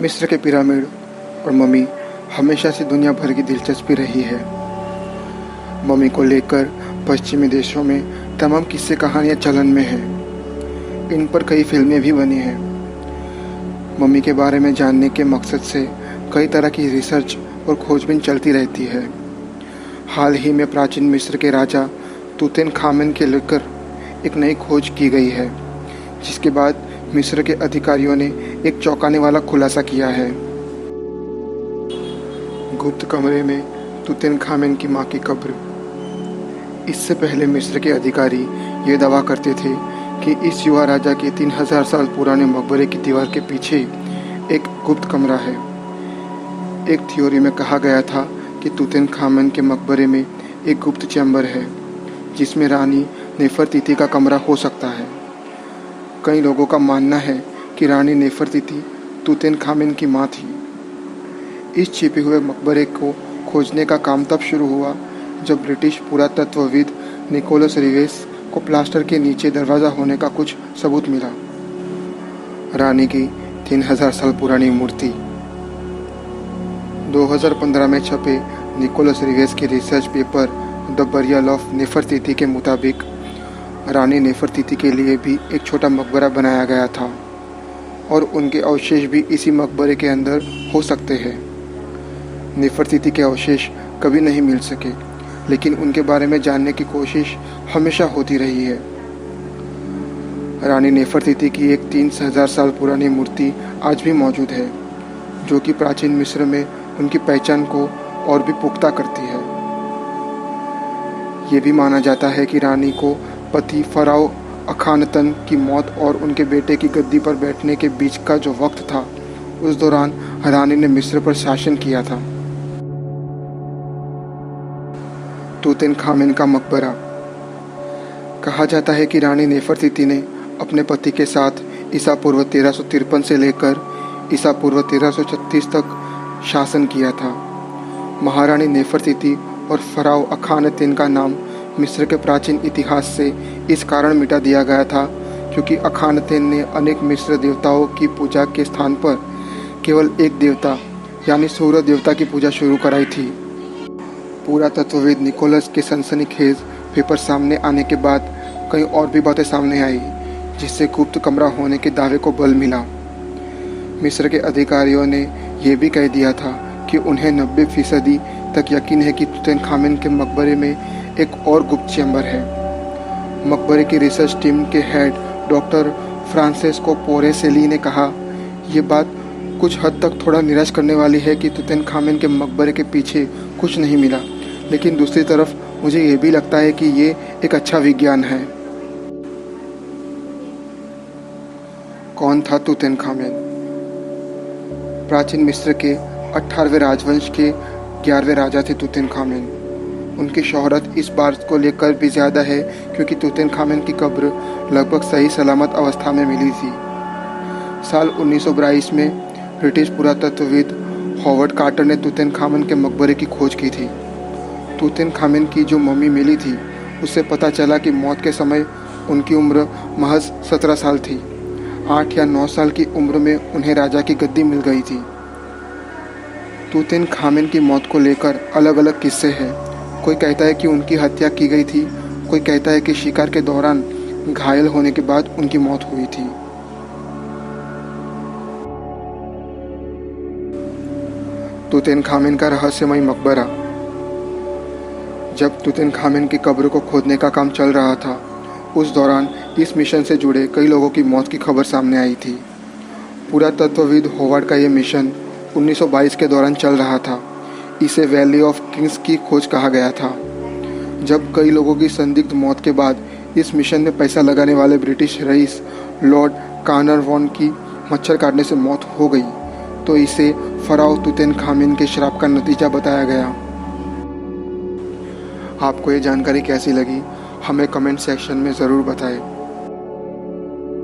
मिस्र के पिरामिड और मम्मी हमेशा से दुनिया भर की दिलचस्पी रही है। मम्मी को लेकर पश्चिमी देशों में तमाम किस्से कहानियाँ चलन में हैं। इन पर कई फिल्में भी बनी हैं। मम्मी के बारे में जानने के मकसद से कई तरह की रिसर्च और खोजबीन चलती रहती है। हाल ही में प्राचीन मिस्र के राजा तूतनखामन के लेकर एक नई खोज की गई है, जिसके बाद मिस्र के अधिकारियों ने एक चौंकाने वाला खुलासा किया है। गुप्त कमरे में तूतनखामन की मां की कब्र। इससे पहले मिस्र के अधिकारी ये दावा करते थे कि इस युवा राजा के 3000 साल पुराने मकबरे की दीवार के पीछे एक गुप्त कमरा है। एक थ्योरी में कहा गया था कि तूतनखामन के मकबरे में एक गुप्त चैम्बर है, जिसमें रानी नेफरतीति का कमरा हो सकता है। कई लोगों का मानना है कि रानी नेफरतीति तूतनखामन की मां थी। इस छिपे हुए मकबरे को खोजने का काम तब शुरू हुआ जब ब्रिटिश पुरातत्वविद निकोलस रिवेस को प्लास्टर के नीचे दरवाज़ा होने का कुछ सबूत मिला। रानी की 3000 साल पुरानी मूर्ति। 2015 में छपे निकोलस रिवेस के research paper the burial of Nefertiti के मुताबिक रानी नेफरतीति के लिए भी एक छोटा मकबरा बनाया गया था और उनके अवशेष भी इसी मकबरे के अंदर हो सकते हैं। नेफरतीति के अवशेष कभी नहीं मिल सके, लेकिन उनके बारे में जानने की कोशिश हमेशा होती रही है। रानी नेफरतीति की एक 3000 साल पुरानी मूर्ति आज भी मौजूद है, जो कि प्राचीन मिस्र में उनकी पहचान को और भी पुख्ता करती है। ये भी माना जाता है कि रानी को पति फराओ अखानतन की मौत और उनके बेटे की गद्दी पर बैठने के बीच का जो वक्त था, उस दौरान रानी ने मिस्र पर शासन किया था। तूतनखामन का मकबरा। कहा जाता है कि रानी नेफरतीति ने अपने पति के साथ ईसा पूर्व 1353 से लेकर ईसा पूर्व 1336 तक शासन किया था। महारानी नेफरतीति और फराओ अखानतेन का नाम मिस्र के प्राचीन इतिहास से इस कारण मिटा दिया गया था क्योंकि अखानतेन ने अनेक मिस्र देवताओं की पूजा के स्थान पर केवल एक देवता यानी सूर्य देवता की पूजा शुरू कराई थी। पुरातत्वविद निकोलस के सनसनीखेज पेपर सामने आने के बाद कई और भी बातें सामने आई, जिससे गुप्त कमरा होने के दावे को बल मिला। मिस्र के अधिकारियों ने यह भी कह दिया था कि उन्हें 90% तक यकीन है कि तूतनखामन के मकबरे में एक और गुप्त चैम्बर है। मकबरे की रिसर्च टीम के हेड डॉक्टर फ्रांसेस्को पोरेसेली ने कहा, यह बात कुछ हद तक थोड़ा निराश करने वाली है कि तूतनखामन के मकबरे के पीछे कुछ नहीं मिला, लेकिन दूसरी तरफ मुझे ये भी लगता है कि ये एक अच्छा विज्ञान है। कौन था तूतनखामन? प्राचीन मिस्र के 18वें राजवंश के 11वें राजा थे तूतनखामन। उनकी शोहरत इस बात को लेकर भी ज़्यादा है क्योंकि तूतनखामन की कब्र लगभग सही सलामत अवस्था में मिली थी। साल 1922 में ब्रिटिश पुरातत्वविद हॉवर्ड कार्टर ने तूतनखामन के मकबरे की खोज की थी। तूतनखामन की जो मम्मी मिली थी, उससे पता चला कि मौत के समय उनकी उम्र महज 17 साल थी। 8 या 9 साल की उम्र में उन्हें राजा की गद्दी मिल गई थी। तूतनखामन की मौत को लेकर अलग अलग किस्से हैं। कोई कहता है कि उनकी हत्या की गई थी, कोई कहता है कि शिकार के दौरान घायल होने के बाद उनकी मौत हुई थी। तूतनखामन का रहस्यमय मकबरा। जब तूतनखामन की कब्र को खोदने का काम चल रहा था, उस दौरान इस मिशन से जुड़े कई लोगों की मौत की खबर सामने आई थी। पुरातत्वविद हॉवर्ड का यह मिशन 1922 के दौरान चल रहा था। इसे वैली ऑफ किंग्स की खोज कहा गया था। जब कई लोगों की संदिग्ध मौत के बाद इस मिशन में पैसा लगाने वाले ब्रिटिश रईस लॉर्ड कार्नरवॉन की मच्छर काटने से मौत हो गई, तो इसे फराओ तूतनखामन के श्राप का नतीजा बताया गया। आपको ये जानकारी कैसी लगी, हमें कमेंट सेक्शन में ज़रूर बताएं।